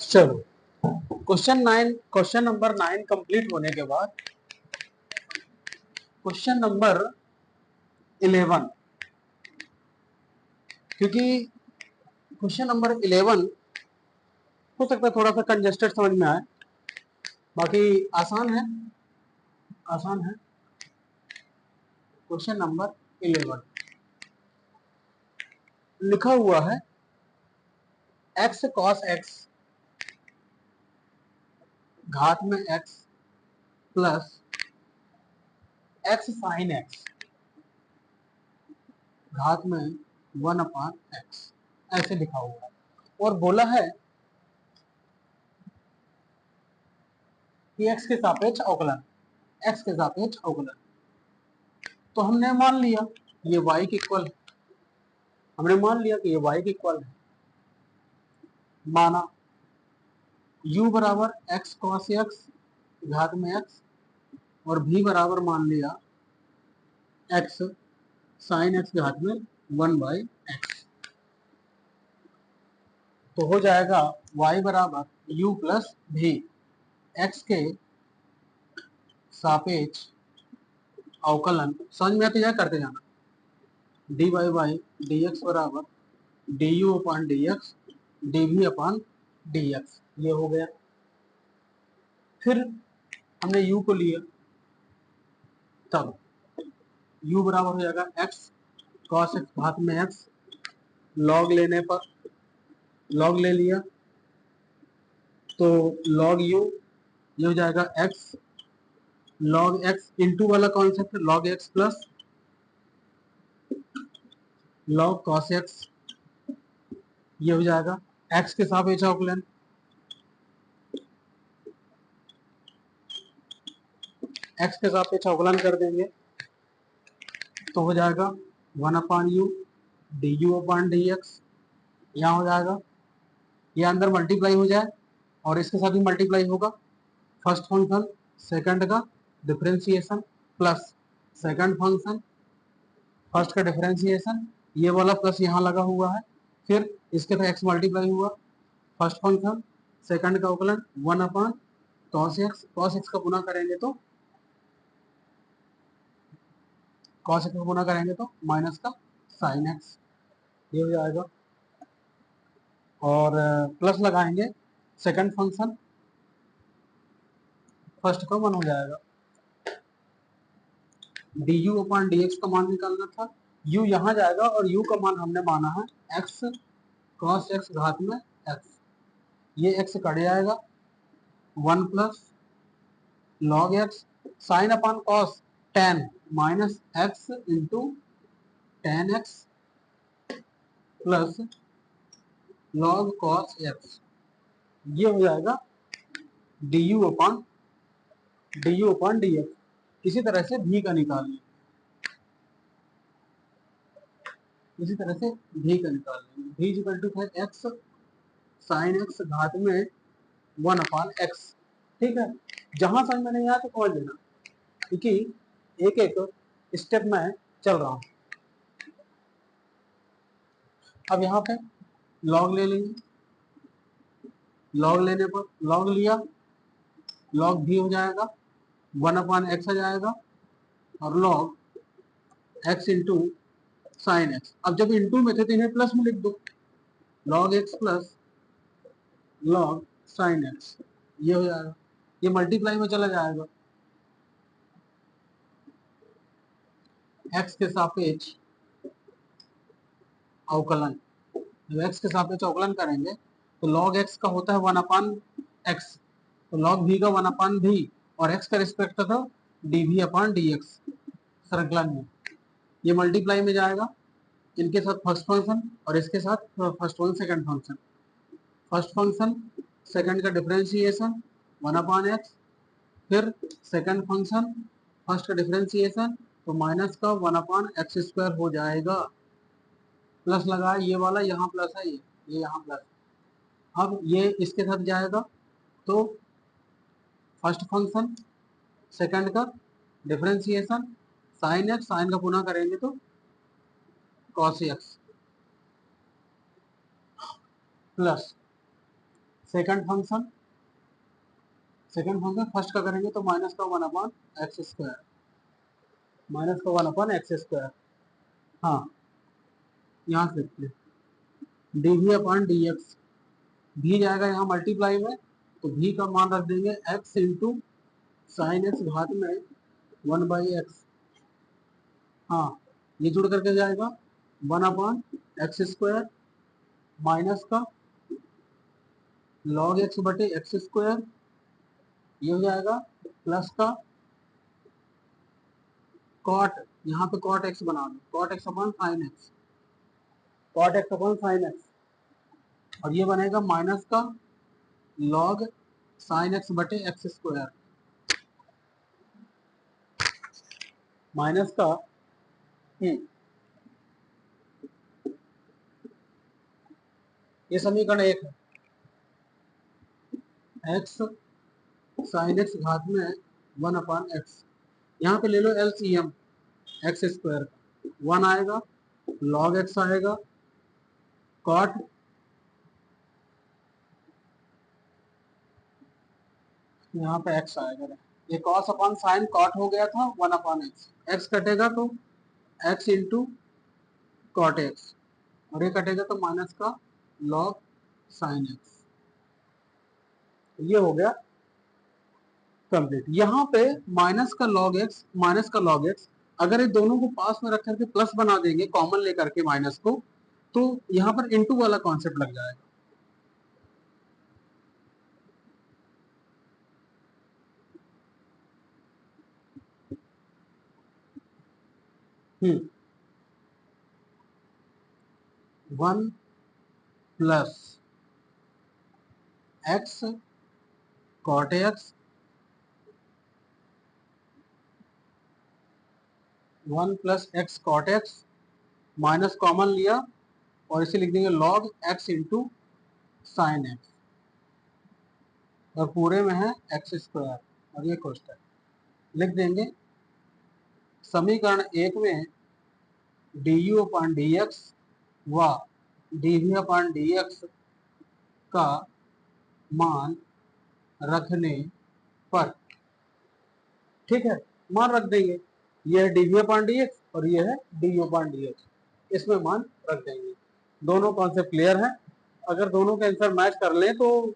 चलो, question number 9 complete होने के बाद क्वेश्चन नंबर 11, क्योंकि क्वेश्चन नंबर 11 हो सकता है थोड़ा सा कंजेस्टेड समझ में आए, बाकी आसान है। क्वेश्चन नंबर 11 लिखा हुआ है x cos x घात में x plus x sin x घात में 1/x ऐसे लिखा हुआ है, और बोला है कि x के सापेक्ष अवकलन। तो हमने मान लिया ये y के इक्वल है, माना u बराबर x cos x घात में x और v बराबर मान लिया x sin x घात में 1/x। तो हो जाएगा y बराबर u प्लस v, x के सापेक्ष अवकलन। समझ में आते जाए करते जाना, dy बाई dx बराबर du upon dx dv upon dx, ये हो गया। फिर हमने u को लिया, तब u बराबर हो जाएगा x cos x घात में x, log लेने पर log ले लिया तो log u, ये हो जाएगा x log x इंटू वाला concept log x plus log cos x, ये हो जाएगा x के सापेक्ष अवकलन, x के सापेक्ष अवकलन कर देंगे तो हो जाएगा 1/u du अपॉन dx। यहाँ हो जाएगा, ये अंदर मल्टीप्लाई हो जाए और इसके साथ भी मल्टीप्लाई होगा, फर्स्ट फंक्शन सेकंड का differentiation plus second function first का डिफरेंशिएशन, ये वाला प्लस यहाँ लगा हुआ है, फिर इसके साथ x मल्टीप्लाई हुआ, फर्स्ट फंक्शन सेकंड का अवकलन 1/cos x का गुना करेंगे तो माइनस का sin x, ये हो जाएगा। और प्लस लगाएंगे सेकंड फंक्शन फर्स्ट का 1 हो जाएगा। du अपॉन dx का मान निकालना था, u यहाँ जाएगा और u का मान हमने माना है x cos x घात में x, ये x कट जाएगा 1 plus log x sin upon cos tan minus x into tan x plus log cos x, ये हो जाएगा du अपॉन dx। इसी तरह से v का निकालिए, v इक्वल टू है x sin x घात में 1/x। ठीक है, जहां समझ में नहीं आया तो खोज लेना, क्योंकि एक एक स्टेप में चल रहा हूं। अब यहाँ पे log ले लेंगे, log लेने पर log लिया, log भी हो जाएगा 1/x आ जाएगा और log x into sign x। अब जब इंटू में थे तो इन्हें प्लस में लिख दो, log x plus log sine x, ये हो जाएगा, ये मल्टीप्लाई में चला जाएगा, x के सापेक्ष अवकलन। जब x के सापेक्ष अवकलन करेंगे तो log x का होता है 1/x, तो log v का 1/v और x का रिस्पेक्ट था dv अपॉन dx संकलन में, ये मल्टीप्लाई में जाएगा, इनके साथ फर्स्ट फंक्शन और इसके साथ first one second function, first function second का डिफरेंशिएशन 1/x, फिर सेकंड फंक्शन फर्स्ट का डिफरेंशिएशन तो माइनस का 1/x² हो जाएगा, प्लस लगा ये वाला यहाँ प्लस है, ये यहाँ प्लस। अब ये इसके साथ जाएगा तो फर्स्ट फंक्शन सेकंड का डिफरेंशिएशन साइन x, साइन का गुना करेंगे तो cos x plus second function first का करेंगे तो माइनस का 1/x², माइनस का 1/x²। हाँ, यहाँ से लिखते हैं dv/dx, भी जाएगा यहाँ मल्टीप्लाई में, तो भी का मान रख देंगे x इंटू साइन एक्स घात में 1/x। हाँ, ये जुड़ करके जाएगा 1/x² माइनस का log x/x², ये हो जाएगा प्लस का कॉट, यहाँ पे कॉट x बना दो, cot x/sin x, cot x/sin x, और ये बनेगा माइनस का log sin x/x², माइनस का ये समीकरण 1 है, x sin x घात में 1/x। यहाँ पे ले लो LCM x², 1 आएगा, log x आएगा, कॉट यहाँ पे x आएगा, ये cos/sin कॉट हो गया था 1/x, x कटेगा तो x इंटू कॉट x, और ये कटेगा तो माइनस का log sin x। ये हो गया कंप्लीट। यहाँ पे माइनस का log x, अगर ये दोनों को पास में रख करके प्लस बना देंगे कॉमन लेकर के माइनस को, तो यहाँ पर इनटू वाला कॉन्सेप्ट लग जाएगा। One plus x cot x, 1 plus x cot x, minus common लिया और इसे लिख देंगे log x into sine x, और पूरे में है x², और ये क्वेश्चन लिख देंगे समीकरण 1 में du/dx व dv/dx का मान रखने पर, ठीक है, मान रख देंगे, ये है dv/dx और ये है du/dx, इसमें मान रख देंगे। दोनों कॉन्सेप्ट क्लियर है, अगर दोनों के आंसर मैच कर लें तो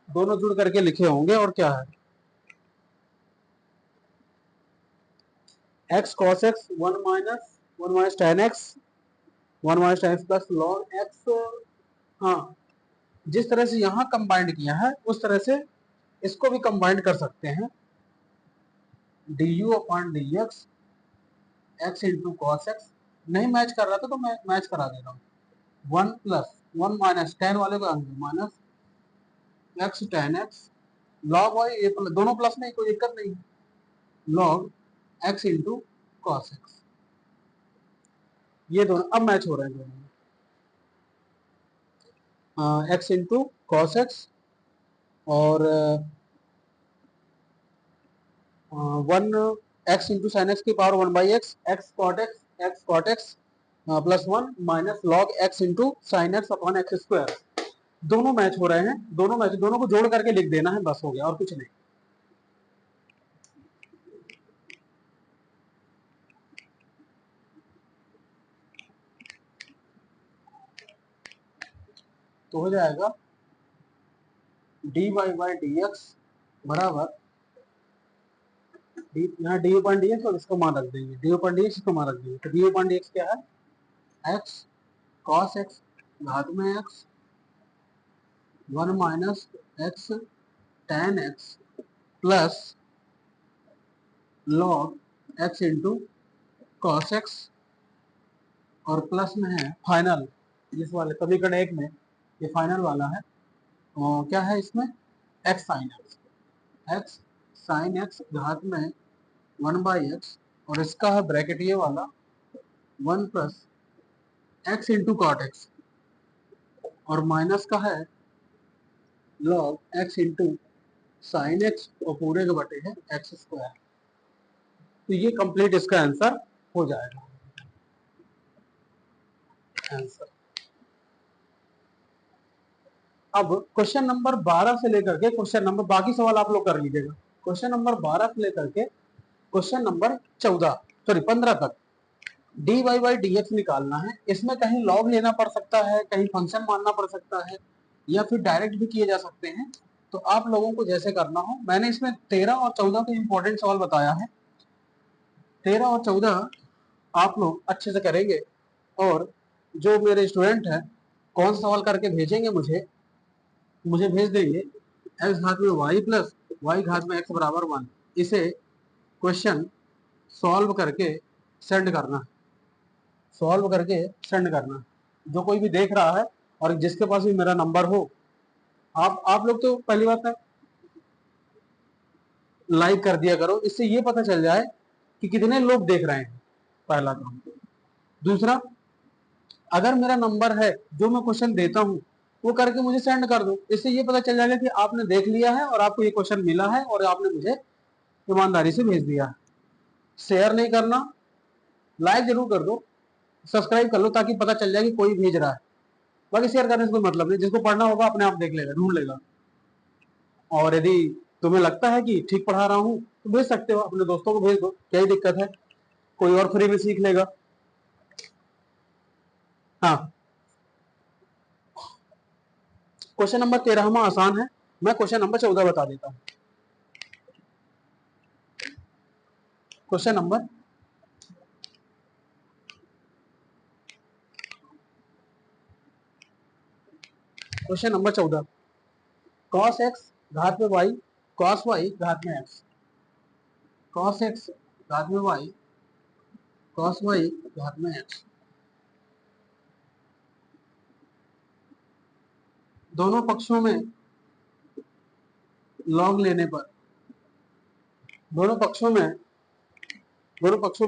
दोनों जुड़ करके लिखे होंगे, और क्या है x cos x 1 minus tan x, 1 minus tan x plus log x। हाँ, जिस तरह से यहाँ कंबाइंड किया है उस तरह से इसको भी कंबाइंड कर सकते हैं, du/dx x into cos x. नहीं मैच कर रहा था तो मैं मैच करा दे रहा हूँ, 1 प्लस 1 माइनस tan वाले को minus x tan x, log y, ये दोनों प्लस में कोई दिक्कत नहीं, log x into cos x. ये दोनों अब मैच हो रहे हैं दोनों, x इंटू कॉस एक्स और 1 x इंटू साइन एक्स की power 1/x, x cot x plus 1 minus log x into sine x upon x²। दोनों मैच हो रहे हैं, दोनों को जोड़ करके लिख देना है, बस हो गया और कुछ नहीं। तो हो जाएगा dy/dx बराबर, यहाँ du/dx और इसको मान रख देंगे, du/dx इसको मान रख देंगे, तो du/dx क्या है, x cos x घात में x 1 minus x tan x plus log x into cos x, और प्लस में है फाइनल, जिस वाले समीकरण 1 में ये फाइनल वाला है, और क्या है इसमें x साइन एक्स घात में 1/x, और इसका है ब्रैकेट ये वाला 1 plus x into cot x, और माइनस का है log x into sine x, और पूरे के बटे है x²। तो ये कंप्लीट इसका आंसर हो जाएगा। आंसर अब क्वेश्चन नंबर 12 से लेकर के क्वेश्चन नंबर, बाकी सवाल आप लोग कर लीजिएगा, क्वेश्चन नंबर 12 से लेकर के क्वेश्चन नंबर 14 सॉरी 15 तक dy बाई डी एक्स निकालना है। इसमें कहीं लॉग लेना पड़ सकता है, कहीं फंक्शन मानना पड़ सकता है, या फिर डायरेक्ट भी किए जा सकते हैं। तो आप लोगों को जैसे करना हो, मैंने इसमें 13 और 14 के इंपॉर्टेंट सवाल बताया है। 13 और 14 आप लोग अच्छे से करेंगे, और जो मेरे स्टूडेंट हैं कौन सा सवाल करके भेजेंगे मुझे भेज देंगे एक्स घात में वाई प्लस वाई घात में एक्स बराबर 1, इसे क्वेश्चन सॉल्व करके सेंड करना, सॉल्व करके सेंड करना। जो कोई भी देख रहा है और जिसके पास भी मेरा नंबर हो, आप लोग तो पहली बात है लाइक कर दिया करो, इससे ये पता चल जाए कि कितने लोग देख रहे हैं, पहला काम। दूसरा, अगर मेरा नंबर है जो मैं क्वेश्चन देता हूं वो करके मुझे सेंड कर दो, इससे ये पता चल जाएगा कि आपने देख लिया है और आपको ये क्वेश्चन मिला है और आपने मुझे ईमानदारी से भेज दिया है। शेयर नहीं करना, लाइक जरूर कर दो, सब्सक्राइब कर लो ताकि पता चल जाए कि कोई भेज रहा है। बाकी शेयर करने से कोई मतलब नहीं, जिसको पढ़ना होगा अपने आप देख लेगा, ढूंढ लेगा। और यदि तुम्हें लगता है कि ठीक पढ़ा रहा हूं तो भेज सकते हो, अपने दोस्तों को भेज दो, क्या ही दिक्कत है, कोई और फ्री में सीख लेगा। हाँ, क्वेश्चन नंबर 13 आसान है, मैं क्वेश्चन नंबर 14 बता देता हूँ। Question number question number 14, cos x घात में y cos y घात में x, cos x घात में y cos y घात में x, दोनों पक्षों में लॉग लेने पर, दोनों पक्षों में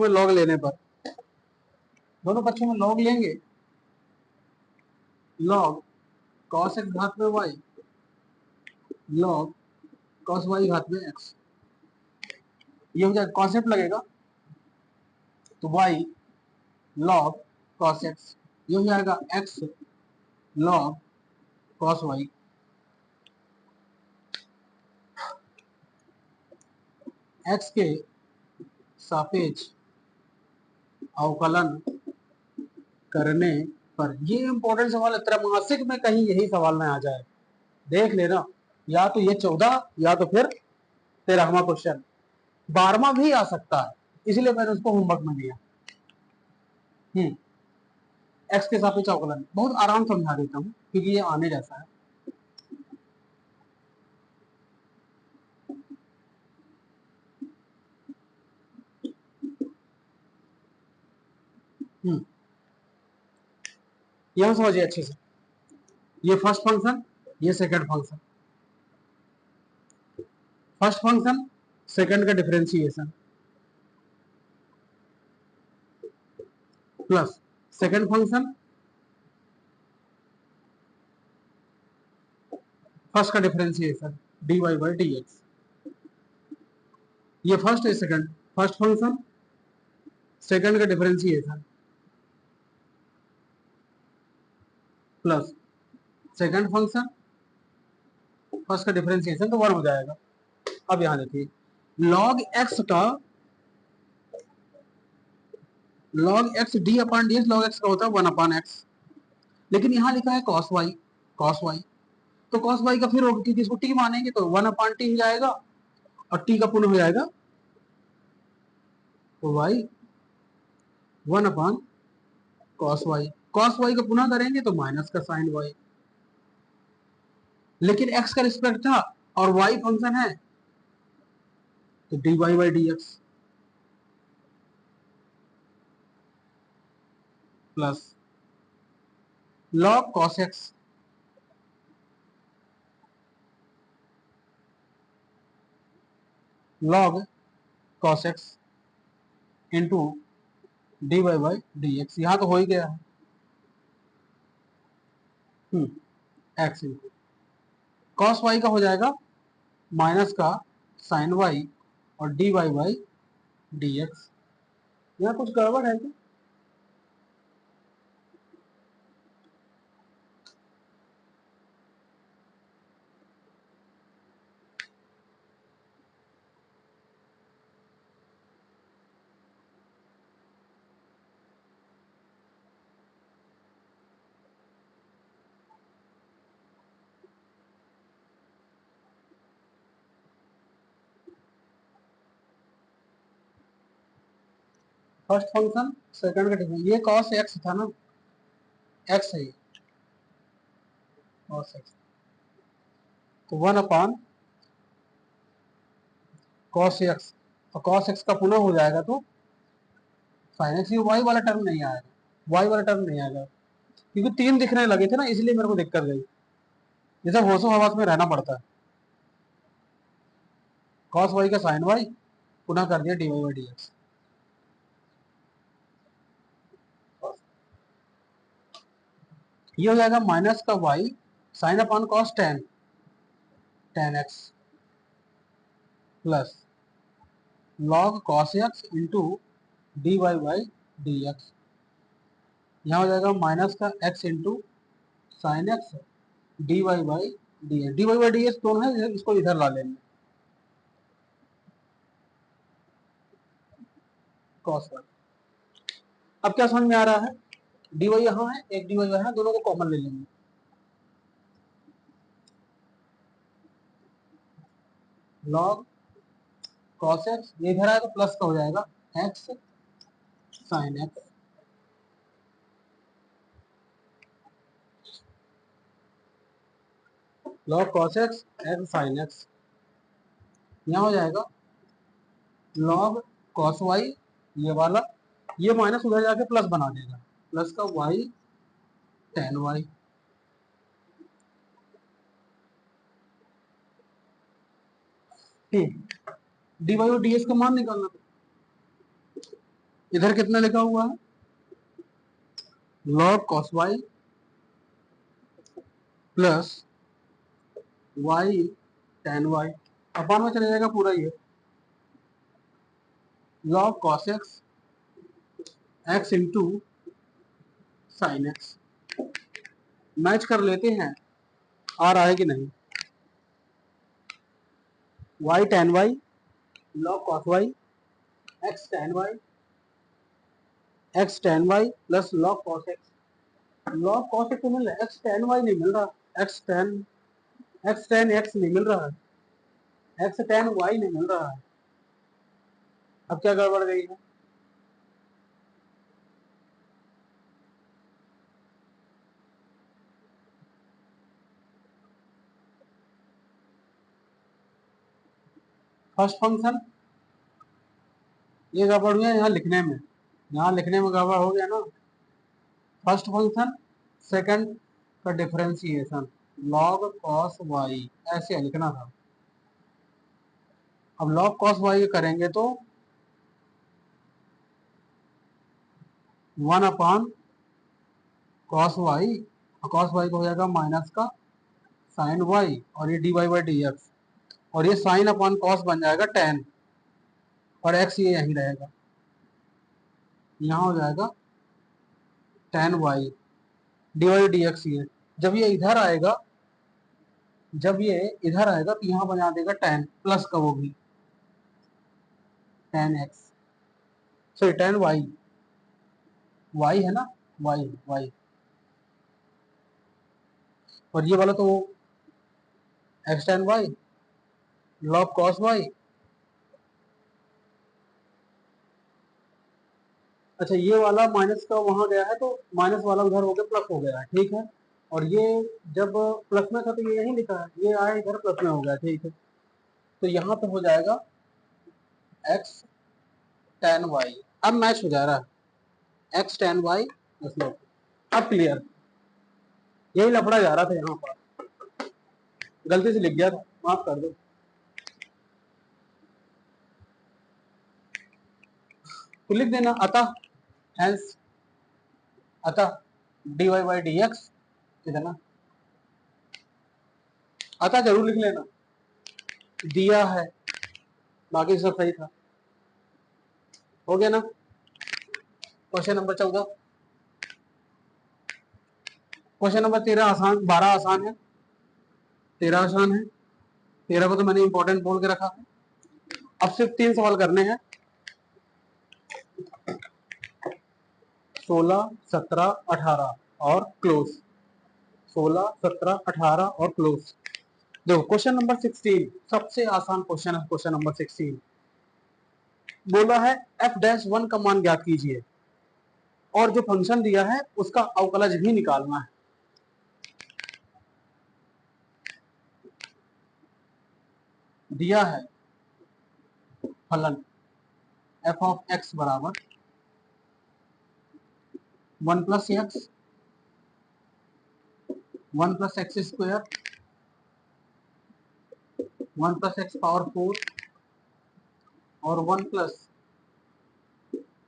लॉग लेने पर, दोनों पक्षों में लॉग लेंगे, लॉग cos x घात में y log cos y घात में x, ये हो जाएगा कॉन्सेप्ट लगेगा तो y log cos x, ये हो जाएगा x log cos y। x के सापेक्ष अवकलन करने पर, ये इंपॉर्टेंट सवाल है, त्रैमासिक में कहीं यही सवाल ना आ जाए, देख लेना, या तो ये 14 या तो फिर 13वां क्वेश्चन, 12वां भी आ सकता है, इसलिए मैंने उसको होमवर्क में दिया। एक्स के सापेक्ष अवकलन बहुत आराम समझा देता हूँ क्योंकि ये आने जैसा है। यहां समझिए अच्छे से, ये फर्स्ट फंक्शन, ये second function, first function second का differentiation plus second function first का differentiation dy by d x, ये फर्स्ट है सेकंड, फर्स्ट फंक्शन सेकंड का differentiation plus second function first का डिफरेंशिएशन, तो 1 हो जाएगा। अब यहां देखिए log x का log x D upon D x, log x का होता है 1 अपॉन x, लेकिन यहां लिखा है cos y, cos y, तो cos y का फिर होगा क्योंकि इसको t मानेंगे तो 1 अपॉन टी हो जाएगा, और t का पुनः हो जाएगा तो y 1 upon cos y, cos y का पुनः करेंगे तो माइनस का sin y, लेकिन x का रिस्पेक्ट था और y फंक्शन है तो dy by d x plus log cos x log cos x into d y by d x, यहां तो हो ही गया है, एक्स इंटू कॉस वाई का हो जाएगा माइनस का साइन वाई और d y by d x. यहाँ कुछ गड़बड़ है क्या? फर्स्ट फंक्शन सेकंड का डिफरेंस, ये cos x था ना, x है ये cos x, तो 1 cos x, तो cos x का पुनः हो जाएगा तो sin x, ये y वाला टर्म नहीं आएगा, y वाला टर्म नहीं आएगा, क्योंकि 3 दिखने लगे थे ना, इसलिए मेरे को दिक्कत गई, जैसे होशो हवास में रहना पड़ता है। cos y का sin y पुनः कर दिया dy by dx, ये हो जाएगा माइनस का y sine upon cos tan x plus log cos x into d y by d x, यहाँ हो जाएगा माइनस का x into sine x d y by d x, d y by d x दोनों है, इसको इधर ला लेंगे cos Y. अब क्या समझ में आ रहा है, डी वाई यहाँ है, एक डी वाई यहाँ है, दोनों को कॉमन ले लेंगे, लॉग कॉस एक्स, ये इधर आया तो प्लस का हो जाएगा x sine x, log cos x x sine x, यहाँ हो जाएगा लॉग कॉस वाई, ये वाला, ये माइनस उधर जाके प्लस बना देगा, प्लस का वाई टेन वाई, ठीक, डी वाई और डी एस का मान निकालना, इधर कितना लिखा हुआ है, log cos y plus y tan y, upon में चले जाएगा पूरा ये, log cos x x into sine x, match कर लेते हैं आ रहा है कि नहीं, y tan y log cos y x tan y plus log cos x, log cos x मिल रहा है, एक्स टेन वाई नहीं मिल रहा, एक्स टेन एक्स नहीं मिल रहा है, एक्स टेन वाई नहीं मिल रहा है, अब क्या गड़बड़ गई है, फर्स्ट फंक्शन ये गड़बड़ हुआ यहाँ लिखने में, यहाँ लिखने में गड़बड़ हो गया ना, फर्स्ट फंक्शन सेकंड का डिफरेंशिएशन लॉग कॉस वाई ऐसे लिखना था, अब लॉग कॉस वाई करेंगे तो 1 कॉस वाई, कॉस वाई को हो जाएगा माइनस का साइन वाई, और ये d y by d x, और ये साइन अपॉन कॉस बन जाएगा टेन, और एक्स ये यहीं रहेगा, यहाँ हो जाएगा tan y d y d x, ये जब ये इधर आएगा, जब ये इधर आएगा तो यहाँ बना देगा टेन प्लस का, वो भी tan x, sorry tan y, y है ना, वाई वाई, और ये वाला तो x tan y log cos y, अच्छा ये वाला माइनस का वहां गया है तो माइनस वाला उधर हो गया प्लस हो गया है, ठीक है, और ये जब प्लस में था तो ये यही लिखा है, ये आया इधर प्लस में हो गया, ठीक है, तो यहाँ पे हो जाएगा एक्स टेन वाई, अब मैच हो जा रहा है एक्स टेन वाई, मतलब अब क्लियर, यही लफड़ा जा रहा था, यहाँ पर गलती से लिख गया था, माफ कर दो, तो लिख देना अतः, हेंस अतः d y by d x, इधर ना अतः जरूर लिख लेना, दिया है, बाकी सब सही था, हो गया ना। क्वेश्चन नंबर 14, क्वेश्चन नंबर 13 आसान, 12 आसान है, 13 आसान है, 13 को तो मैंने इंपॉर्टेंट बोल के रखा है, अब सिर्फ 3 सवाल करने हैं, 16, 17, 18 और क्लोज, 16, 17, 18 और क्लोज। देखो क्वेश्चन नंबर 16 सबसे आसान क्वेश्चन है, क्वेश्चन नंबर 16, बोला है एफ डैश वन का मान ज्ञात कीजिए और जो फंक्शन दिया है उसका अवकलज भी निकालना है। दिया है फलन एफ ऑफ एक्स बराबर 1 plus x 1 plus x square 1 plus x power 4 और 1 प्लस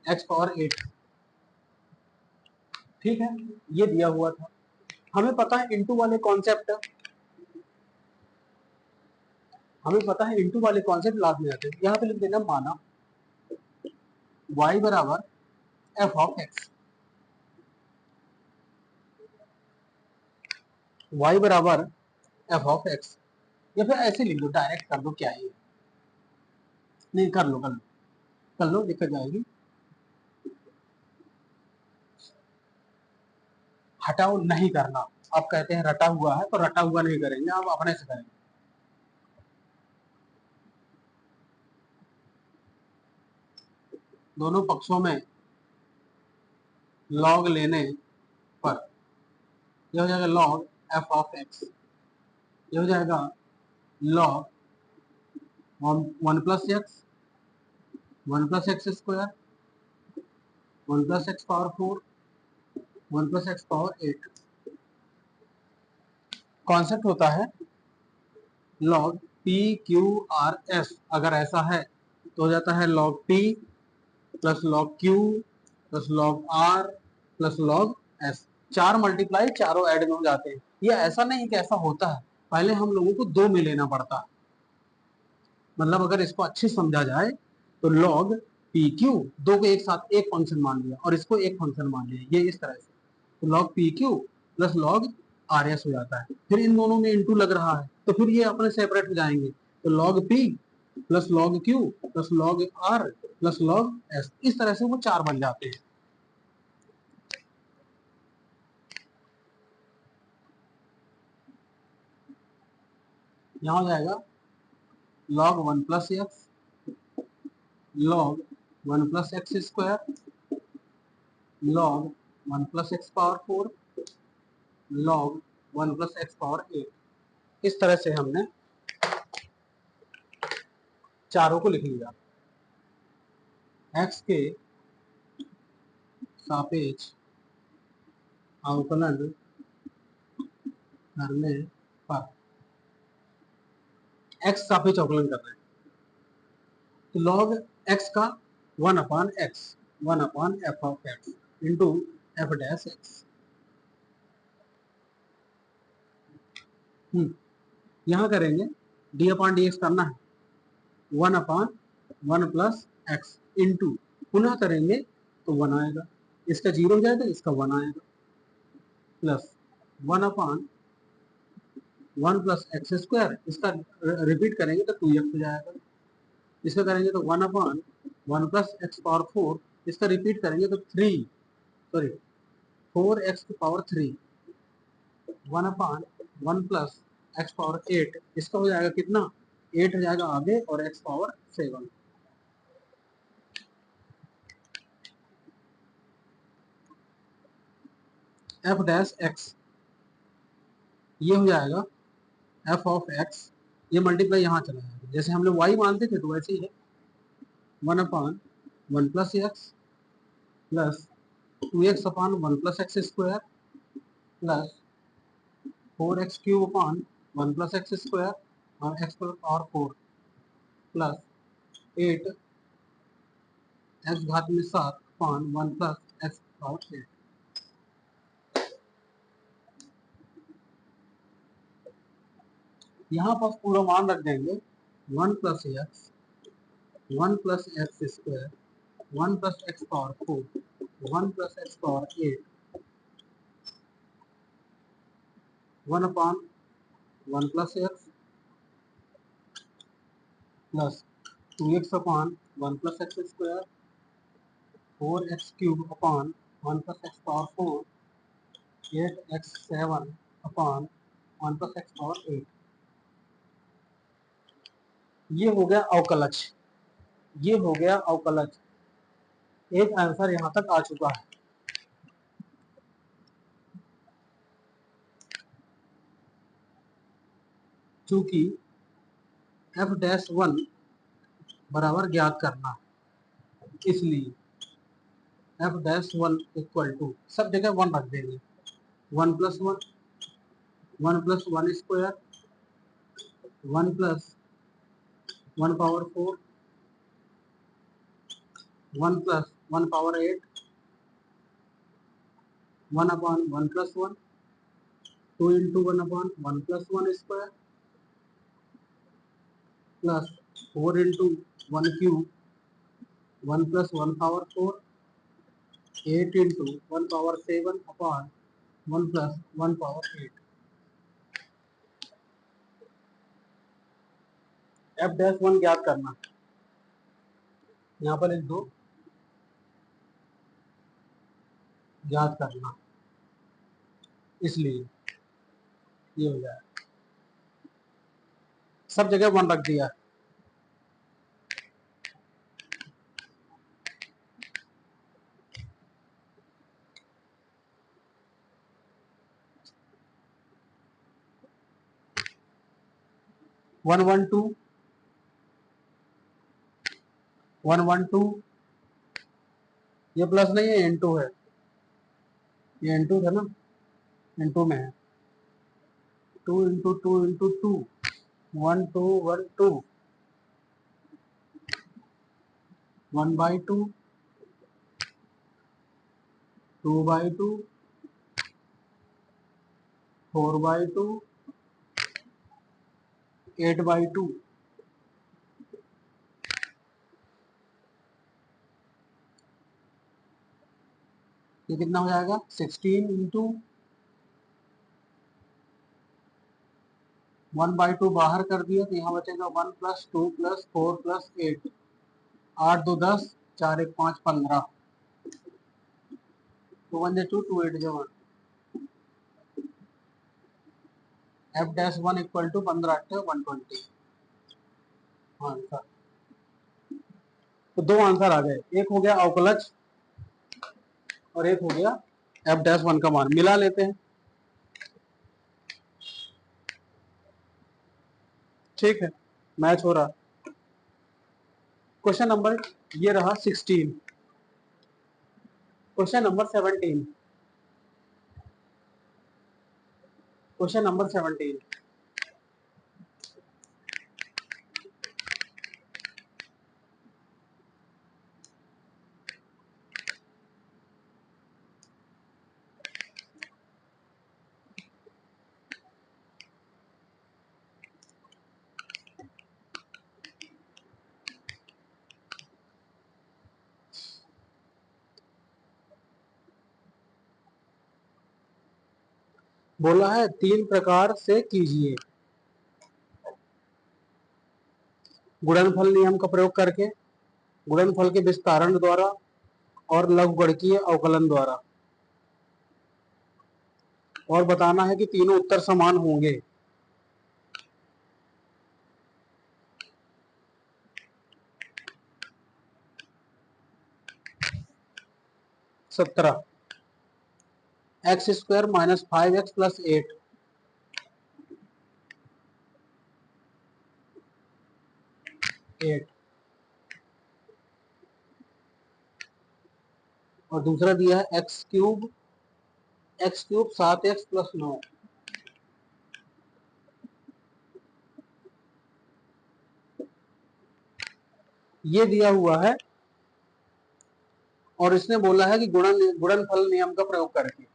एक्स पावर 8। ठीक है, ये दिया हुआ था। हमें पता है इनटू वाले कॉन्सेप्ट, हमें पता है इनटू वाले कॉन्सेप्ट लाभ में आते हैं। यहाँ पे लिख देना माना y बराबर एफ ऑफ एक्स, y बराबर एफ ऑफ एक्स, या फिर ऐसे लिख दो, डायरेक्ट कर दो, क्या है नहीं, कर लो कर लो, दिक्कत जाएगी। हटाओ नहीं करना, आप कहते हैं रटा हुआ है तो रटा हुआ नहीं करेंगे, आप अपने से करेंगे। दोनों पक्षों में लॉग लेने पर यह हो जाएगा लॉग एफ ऑफ एक्स, यह हो जाएगा log 1 plus x 1 plus x square 1 plus x power 4 1 plus x power 8। Concept होता है log P Q R S, अगर ऐसा है तो हो जाता है log P plus log Q plus log are plus log S. चार मल्टीप्लाई चारों ऐड में हो जाते हैं। ये ऐसा नहीं कि ऐसा होता है, पहले हम लोगों को दो में लेना पड़ता है। मतलब अगर इसको अच्छे समझा जाए तो log पी क्यू, दो को एक साथ एक फंक्शन मान लिया और इसको एक फंक्शन मान लिया, ये इस तरह से, तो log P Q plus log R S हो जाता है। फिर इन दोनों में इंटू लग रहा है तो फिर ये अपने सेपरेट हो जाएंगे, तो log p plus log q plus log r plus log s, इस तरह से वो चार बन जाते हैं। यहाँ हो जाएगा log 1 plus x log 1 plus x square log 1 plus x power 4 log 1 plus x power 8। इस तरह से हमने चारों को लिख लिया। x के सापेक्ष अवकलन करने पर, x सापेक्ष अवकलन कर रहे हैं तो log x का 1 upon x 1 upon f of x into f dash x. यहाँ करेंगे डी अपान डी एक्स करना है, 1 अपान 1 प्लस एक्स इंटू, पुनः करेंगे तो 1 आएगा, इसका 0 हो जाएगा, इसका 1 आएगा, प्लस 1 अपान 1 प्लस एक्स स्क्वायर, इसका रिपीट करेंगे तो 2x हो जाएगा, इसका करेंगे तो 1 अपान 1 प्लस एक्स पावर 4, इसका रिपीट करेंगे तो 4x की पावर 3, 1 अपान 1 प्लस एक्स पावर 8, इसका हो जाएगा कितना, 8 हो जाएगा आगे और x power 7। F dash x, ये हो जाएगा एफ ऑफ एक्स, ये मल्टीप्लाई यहाँ चला जाएगा, जैसे हम लोग y मानते थे तो वैसे ही है, 1 अपान 1 प्लस एक्स प्लस 2x अपान 1 plus x square plus 4x cube अपान 1 प्लस एक्स स्क्वायर और x पावर 4 प्लस 8 x घात में 7 अपान 1 प्लस एक्स पावर 8। यहाँ पर पूरा मान रख देंगे 1 plus x 1 plus x square 1 plus x power 4 1 plus x power 8 1 अपान 1 plus x plus 2x अपान 1 plus x square 4x cube अपान 1 plus x power 4 8x 7 अपान 1 plus x power 8। ये हो गया अवकलज। ये हो गया अवकलज। एक आंसर यहां तक आ चुका है। चूंकि एफ डैश वन बराबर ज्ञात करना, इसलिए f dash one equal to, सब जगह वन रख देंगे, one plus one, one plus one square, one plus one power four, one plus one power eight, one upon one plus one, two into one upon one plus one square, plus four into one cube, one plus one power four, eight into one power seven upon one plus one power eight. F dash one ज्ञात करना, यहाँ पर लिख दो ज्ञात करना, इसलिए ये हो जाए, सब जगह वन रख दिया। 112 112, ये प्लस नहीं है, N2 है, ये N2 था ना, N2 में है, 2 इंटू 2 इंटू 2, 1 2 1 2, 1/2, 2/2, 4/2, 8/2। ये कितना हो जाएगा, 16 इंटू 1/2 बाहर कर दिया तो यहाँ बचेगा 1 plus 2 plus 4 plus 8, 8 2 10, 4 1 5 15, 2 1 2, 2 8 1, f dash one equal to 15 8 120 answer. तो दो आंसर आ गए, एक हो गया अवकलज और एक हो गया एफ डैश वन का मान, मिला लेते हैं। ठीक है, मैच हो रहा। क्वेश्चन नंबर ये रहा 16। क्वेश्चन नंबर 17, क्वेश्चन नंबर 17, बोला है तीन प्रकार से कीजिए, गुणनफल नियम का प्रयोग करके, गुणनफल के विस्तारण द्वारा और लघुगणकीय अवकलन द्वारा, और बताना है कि तीनों उत्तर समान होंगे। सत्रह, x square minus 5x plus 8, और दूसरा दिया है एक्स क्यूब 7x प्लस 9। ये दिया हुआ है और इसने बोला है कि गुणनफल नियम का प्रयोग करके।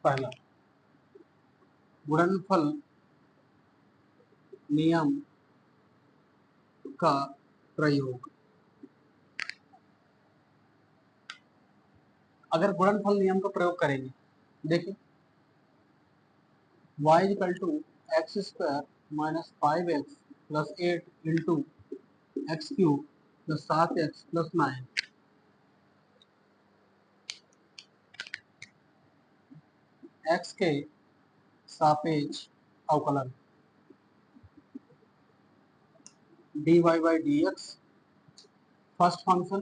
पहला, गुणनफल नियम का प्रयोग। अगर गुणनफल नियम का प्रयोग करेंगे, देखिए y equal to x square minus 5x plus 8 into x cube plus 7x plus 9, x के सापेक्ष अवकलन dy by dx first function,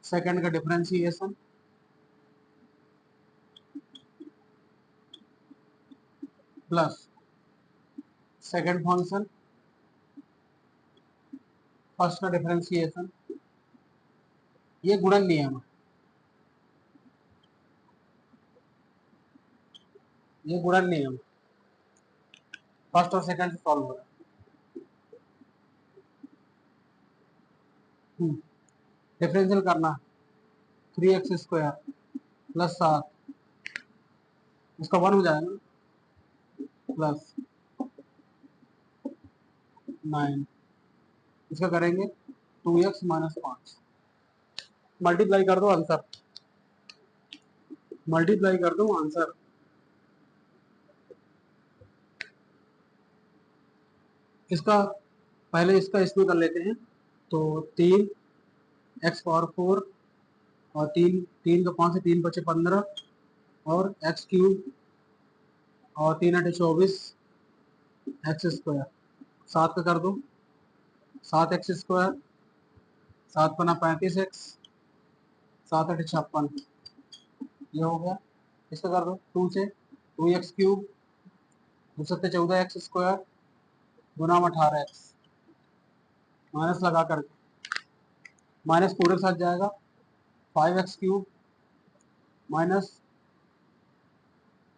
second का differentiation plus second function first का डिफरेंशिएशन, ये गुणन नियम है, ये गुणन नियम फर्स्ट और सेकंड से सॉल्व हो रहा है। डिफरेंशियल करना 3x² प्लस 7, इसका 1 हो जाएगा प्लस 9, इसका करेंगे 2x माइनस 5, मल्टीप्लाई कर दो आंसर, मल्टीप्लाई कर दो आंसर। इसका पहले इसका इसमें कर लेते हैं, तो 3x⁴ और 3 का 5 से 3 बचे 15 और x³ और 3 8 24 x², 7 का कर दो 7x², 7 पना 35x, 7 8 56, ये हो गया। इसका कर दो 2 से 2x³ 2 7 14x² गुना 18x, माइनस लगा करके माइनस पूरे के साथ जाएगा 5x³ माइनस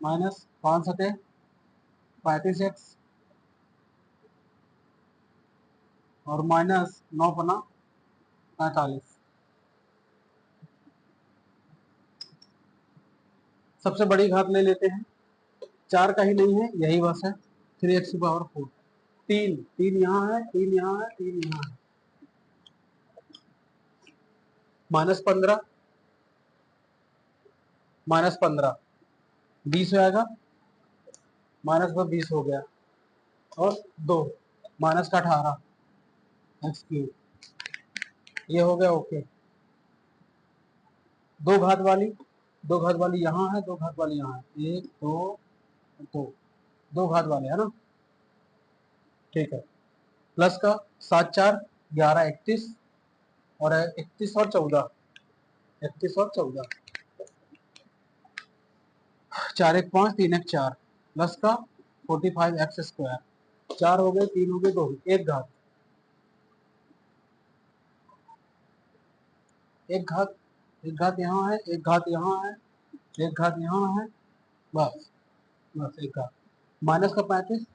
माइनस 5 7 35x और माइनस 9 पना 45। सबसे बड़ी घात ले लेते हैं, 4 का ही नहीं है, यही बस है 3x⁴। 3 यहाँ है, 3 यहाँ है, 3 यहाँ है, -15 -15 20 हो जाएगा, -20 हो गया और 2 माइनस का 18 x³, ये हो गया ओके। दो घात वाली यहाँ है, दो घात वाली यहाँ है, 1 2 2, दो घात वाले है ना, ठीक है। प्लस का 7 4 11 31 और 31 और 14 31 और 14, 4 1 5 3 1 4 प्लस का 45x², 4 हो गए, 3 हो गए, 2, एक घात, एक घात, एक घात यहाँ है, एक घात यहाँ है, एक घात यहाँ है, बस बस एक घात। माइनस का 35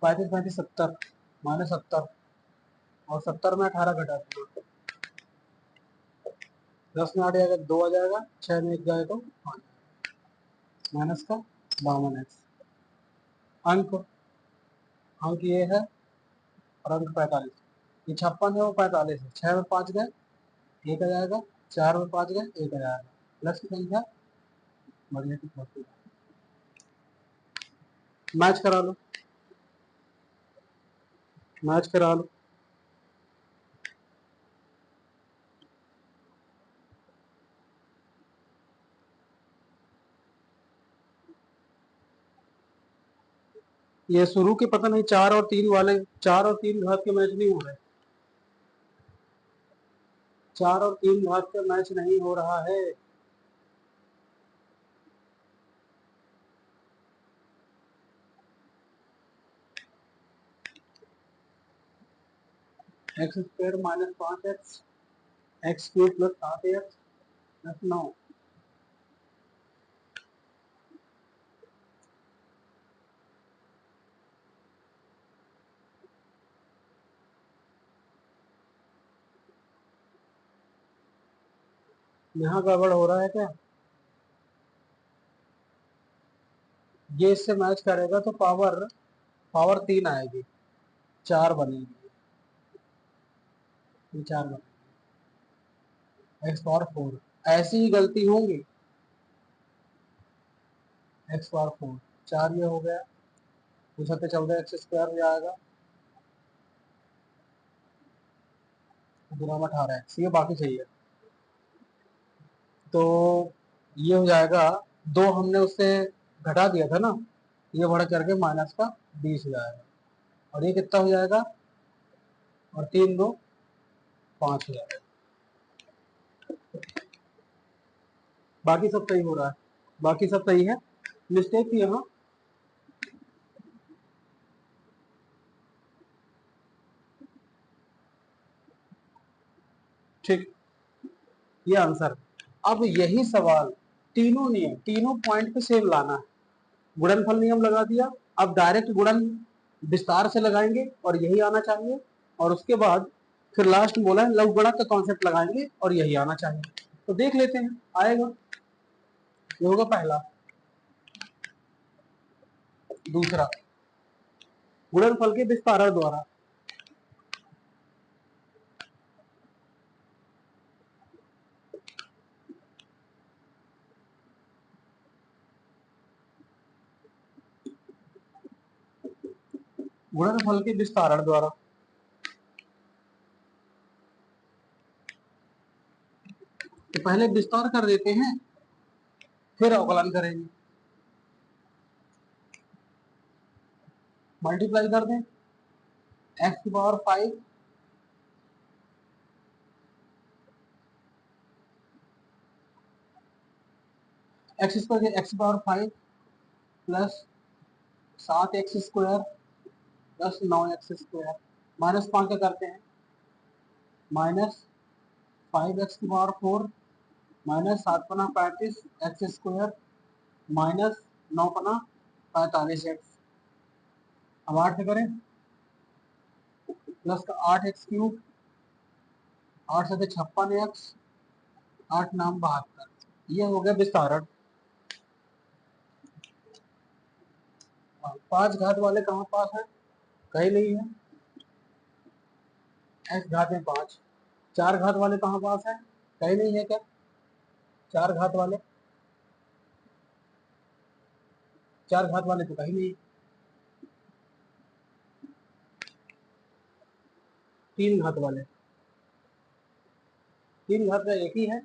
35 35 70 -70 और 70 में 18 घटा दूंगा, 10 में 8 जाएगा 2 आ जाएगा, 6 में 1 जाए तो 5, माइनस का 52x। अंक अंक ये है और अंक 45, ये 56 है, वो 45 है, 6 में 5 गए 1 आ जाएगा, 4 में 5 गए 1 आ जाएगा, प्लस की संख्या बढ़िया की होती है। मैच करा लो, मैच करा लो। ये शुरू के पता नहीं 4 और 3 वाले, 4 और 3 घात के मैच नहीं हो रहे, 4 और 3 घात का मैच नहीं हो रहा है। x² minus 5x x³ plus 7x plus 9, यहाँ गड़बड़ हो रहा है क्या? ये इससे मैच करेगा तो पावर पावर 3 आएगी, 4 बनेगी, ये 4 बनेगी, x⁴ ऐसी ही गलती होंगी, x⁴ 4 ये हो गया, 2 7 14 x² ये आएगा, गुना 18x, ये बाकी चाहिए। तो ये हो जाएगा 2 हमने उससे घटा दिया था ना, ये बढ़ करके माइनस का 20 हो जाएगा, और ये कितना हो जाएगा, और 3 2 5 हो जाएगा। बाकी सब सही हो रहा है, बाकी सब सही है, मिस्टेक थी यहाँ। ठीक, ये आंसर। अब यही सवाल तीनों नियम, तीनों पॉइंट पे सेम लाना है। गुणनफल नियम लगा दिया, अब डायरेक्ट गुणन विस्तार से लगाएंगे और यही आना चाहिए, और उसके बाद फिर लास्ट में बोला है लघुगणक का कॉन्सेप्ट लगाएंगे और यही आना चाहिए। तो देख लेते हैं आएगा। ये होगा पहला। दूसरा, गुणनफल के विस्तारण द्वारा। गुणनफल के विस्तारण द्वारा, तो पहले विस्तार कर देते हैं, फिर अवकलन करेंगे। मल्टीप्लाई कर दें, एक्स की पावर 5 एक्स स्क्वायर, एक्स की power 5 plus 7x² plus 9x², minus 5 क्या करते हैं, माइनस 5x की power 4 minus 7×35 x² minus 9×45x। अब 8 से करें, प्लस का 8x³, 8 से 56x, 8 नाम 72। ये हो गया विस्तारण। 5 घात वाले कहाँ पास है, कहीं नहीं है, x घात में 5। 4 घात वाले कहाँ पास है, कहीं नहीं है क्या, 4 घात वाले, 4 घात वाले तो कहीं नहीं। 3 घात वाले, 3 घात का एक ही है,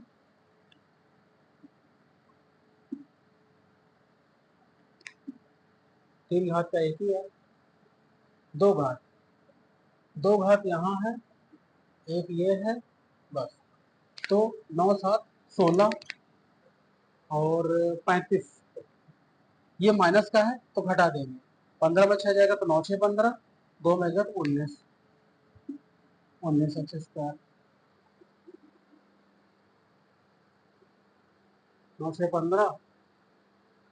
3 घात का एक ही है। 2 घात, 2 घात यहाँ है, एक ये है, बस। तो 9 7 16 और 35, ये माइनस का है तो घटा देंगे, 15 में 6 जाएगा तो 9 6 15, 2 में 19, 19x², 9 6 15,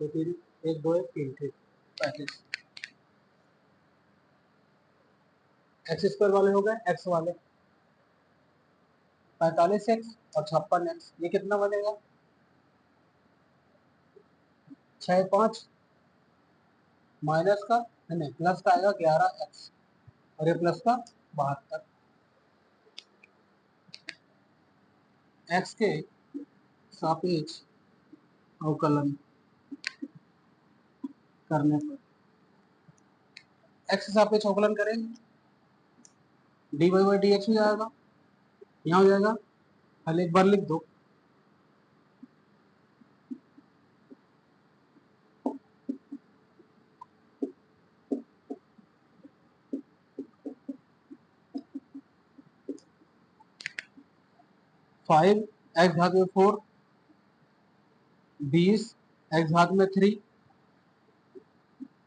तो 3 1 2 1 3, ठीक 35। x² वाले हो गए, x वाले 45x और 56x, ये कितना बनेगा, 6 5 माइनस का, नहीं प्लस का आएगा 11x, और ये प्लस का 72। x के सापेक्ष अवकलन करने पर, x के सापेक्ष अवकलन करेंगे, dy/dx हो जाएगा, यहाँ हो जाएगा, पहले एक बार लिख दो, फाइव एक्स घात में 4, 20 एक्स घात में 3,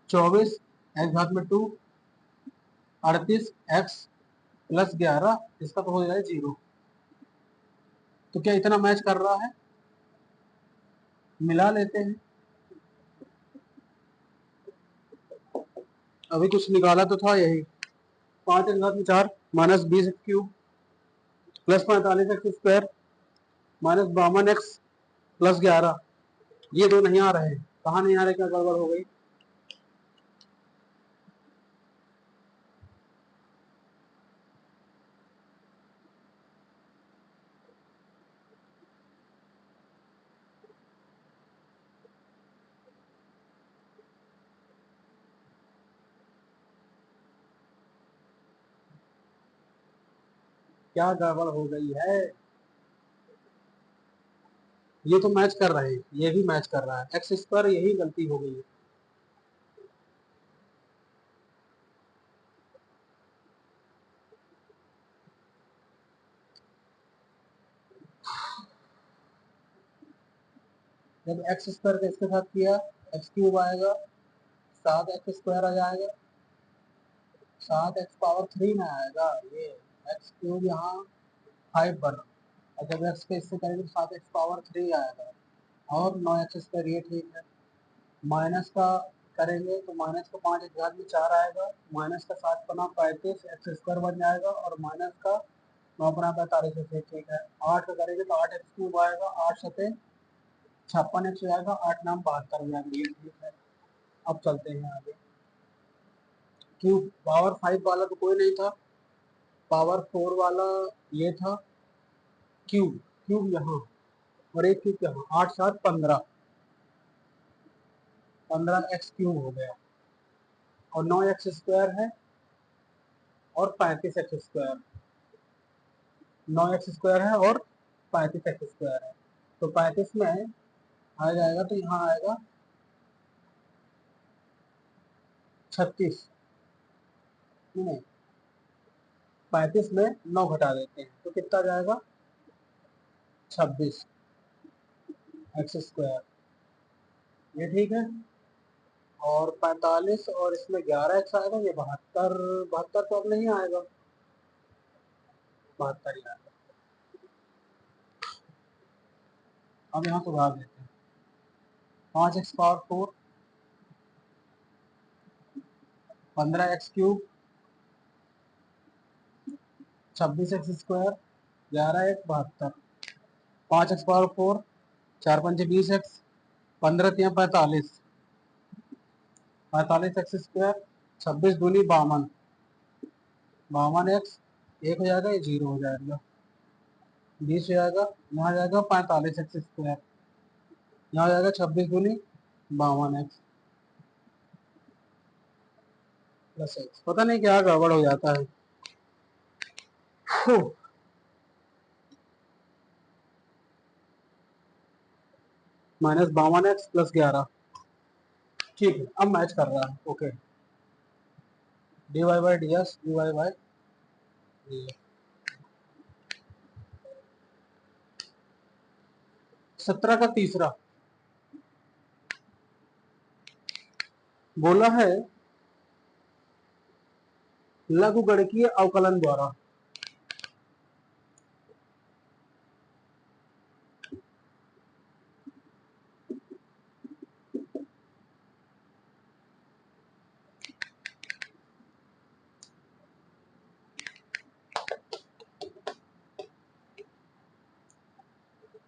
24 एक्स घात में 2, 38 एक्स प्लस 11, इसका तो हो जाएगा 0। तो क्या इतना मैच कर रहा है, मिला लेते हैं। अभी कुछ निकाला तो था यही, 5 एक्स घात में 4 minus 20x³ plus 45x² minus 52x plus 11, ये दो नहीं आ रहे हैं, कहाँ नहीं आ रहे, क्या गड़बड़ हो गई। क्या गड़बड़ हो गई है, ये तो मैच कर रहे हैं, ये भी मैच कर रहा है, एक्स स्क्वायर, यही गलती हो गई है। जब एक्स स्क्वायर का इसके साथ किया, एक्स क्यूब आएगा, 7x² आ जाएगा, 7x³ में आएगा, ये एक्स क्यूब यहाँ 5 बना, और जब एक्स के इससे करेंगे तो 7x³ आएगा, और 9x², ये ठीक है। माइनस का करेंगे तो माइनस का 5 एक घात में 4 आएगा, माइनस का 7×35 x² बन जाएगा, और माइनस का 9×45 ठीक है। 8 का करेंगे तो 8x³ आएगा, 8 सते 56x हो जाएगा, 8 नाम 72 हो जाएगा, ये ठीक है। अब चलते हैं आगे। क्यूब पावर 5 वाला तो कोई नहीं था, पावर 4 वाला ये था, क्यूब क्यूब यहाँ, और एक क्यूब यहाँ, 8 7 15, 15x³ हो गया, और 9x² है, और 35x², 9x² है और 35x² है, तो 35 में आ जाएगा, तो यहाँ आएगा 36, नहीं 35 में 9 घटा देते हैं तो कितना जाएगा, 26x², ये ठीक है। और 45 और इसमें 11x आएगा, ये 72, 72 तो अब नहीं आएगा, 72 ही आएगा। अब यहाँ सुधार देते हैं, 5x⁴, 15x³, 26x², 11 1 72, 5x⁴, 4 5 20x, 15 3 45, 45x², 26 दूनी 52, 52x, एक हो जाएगा, ये 0 हो जाएगा, 20 हो जाएगा, यहाँ जाएगा 45x², यहाँ जाएगा 26 दूनी 52x प्लस एक्स, पता नहीं क्या गड़बड़ हो जाता है। -52x प्लस 11, ठीक है, अब मैच कर रहा है, ओके। dy/ds, dy/dx, 17 का तीसरा बोला है, लघुगणकीय अवकलन द्वारा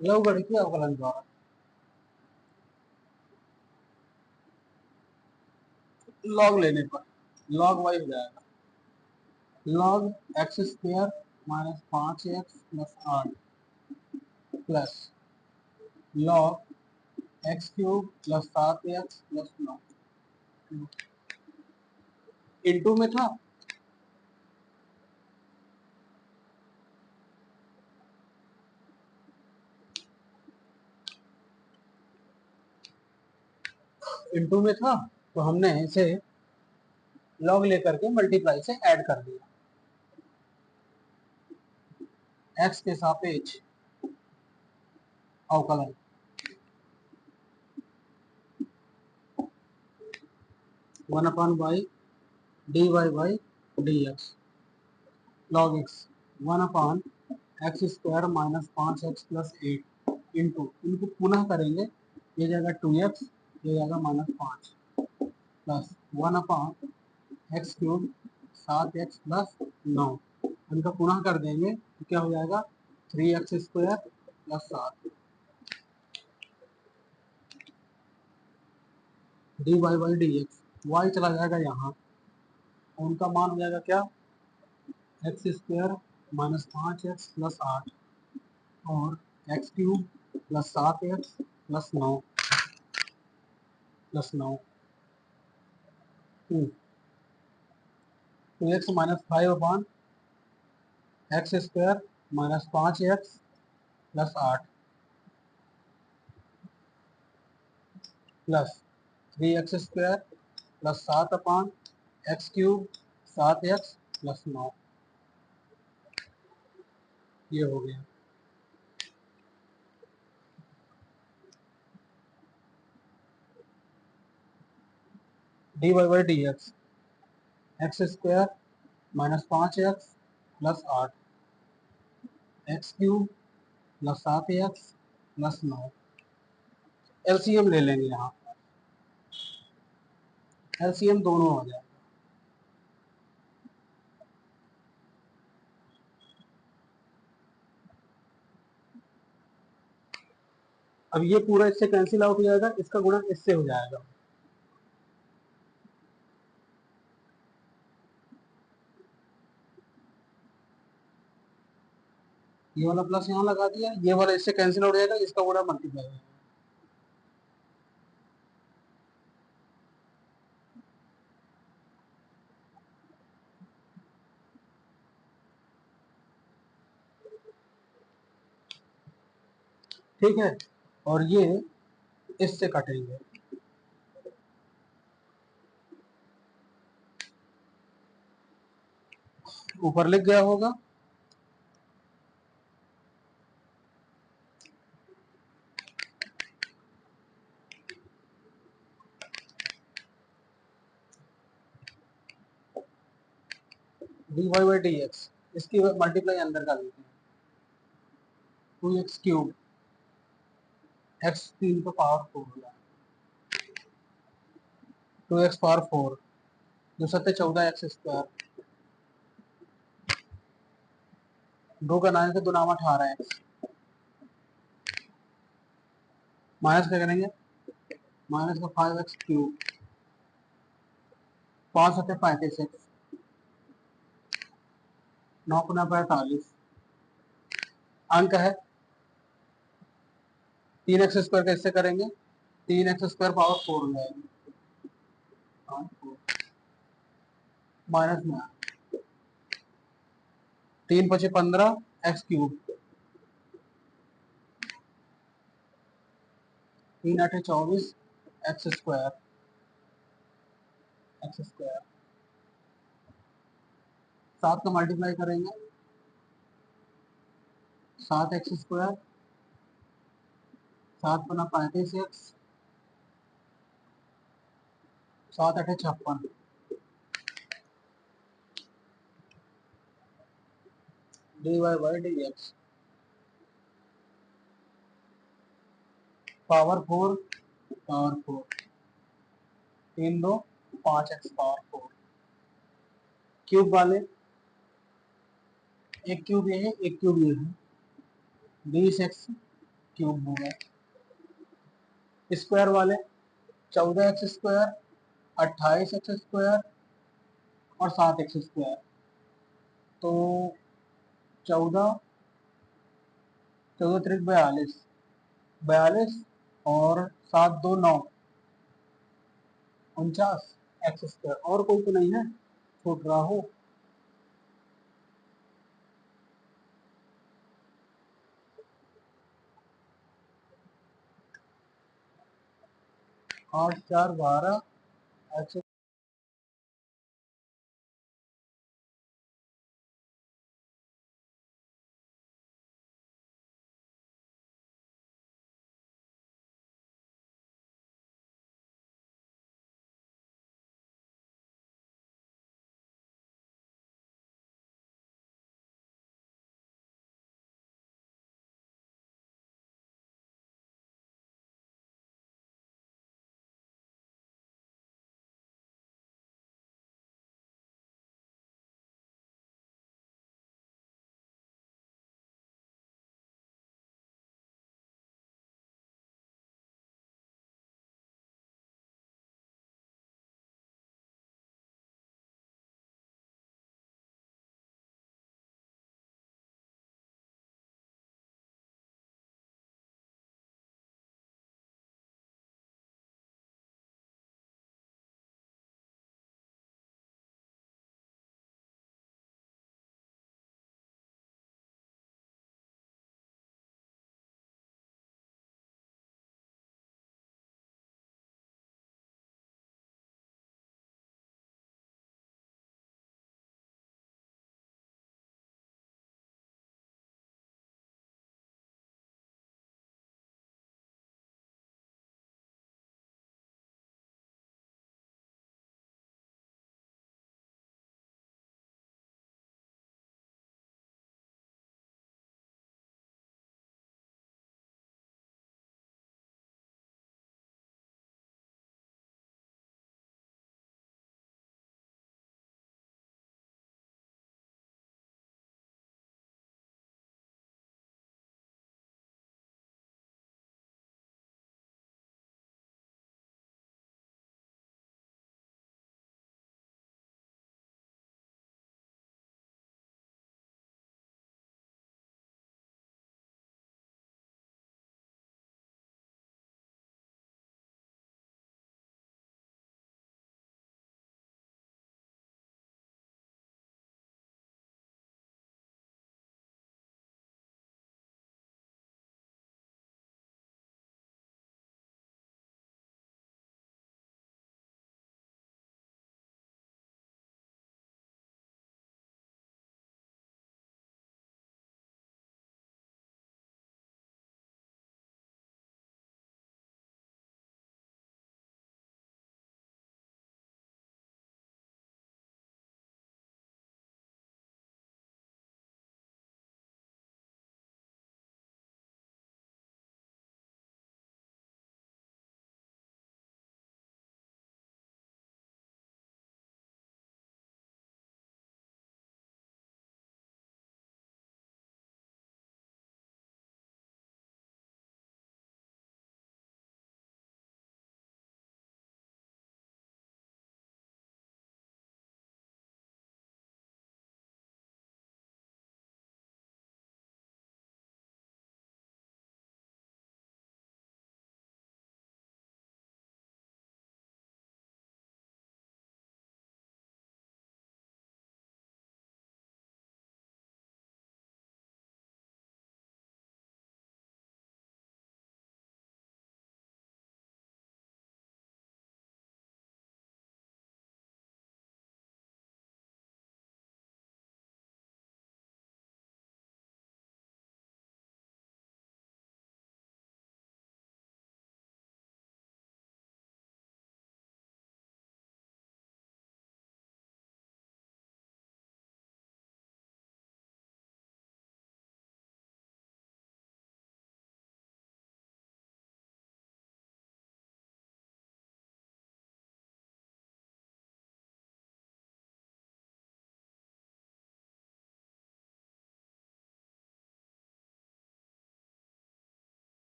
लघुगणकीय अवकलन द्वारा लॉग लेने पर लॉग वाई हो जाएगा, log x² minus 5x plus 8 plus log x³ plus 7x plus 9, into में था, इंटू में था, तो हमने इसे लॉग लेकर के मल्टीप्लाई से ऐड कर दिया, x के सापेक्ष अवकलन, 1/y dy/dx log x 1/x² minus 5x plus 8 into, इनको पुनः करेंगे, ये जाएगा 2x, ये जाएगा -5 प्लस 1/x³ 7x प्लस 9, इनका पुनः कर देंगे तो क्या हो जाएगा, 3x² प्लस 7 dy/dx, y चला जाएगा यहाँ, उनका मान हो जाएगा क्या, x² माइनस 5x प्लस 8 और x³ plus 7x plus 9 plus 9, 2x minus 5/x² minus 5x plus 8 plus 3x² plus 7/x³ 7x plus 9, ये हो गया। dy/dx x² minus 5x plus 8 x³ plus 7x plus 9। LCM ले लेंगे, यहाँ LCM दोनों हो जाए। अब ये पूरा इससे कैंसिल आउट हो जाएगा, इसका गुणा इससे हो जाएगा। ये वाला प्लस यहाँ लगा दिया, ये वाला इससे कैंसिल आउट हो जाएगा, इसका गुणा मल्टीप्लाई होगा। ठीक है, और ये इससे कटेंगे। ऊपर लिख गया होगा, dy/dx इसकी मल्टीप्लाई अंदर का लेते हैं, 2x³ x 3 का पावर 4 होगा, 2x पावर 4 जो 7 14x², 2 का 9 से 2 नाम 18x, माइनस क्या करेंगे, माइनस का 5x³, 5 7 35x, 9 9 45, अंक है 3x² कैसे करेंगे, 3x² पावर 4 हो जाएगी, माइनस में 3 5 15 x³, 3 8 24 x², 7 का मल्टीप्लाई करेंगे, 7x², 7 पना 35x, 7 8 56, dy/dx power 4 power 4, 3 2 5x power 4, cube वाले एक क्यूब ये है, एक क्यूब ये है, 20x³ होगा। स्क्वायर वाले 14x², 28x² और 7x², तो 14 14 त्रिक 42, 42 और 7 2 9 49x², और कोई तो नहीं है छूट रहा हो, 8 4 12 x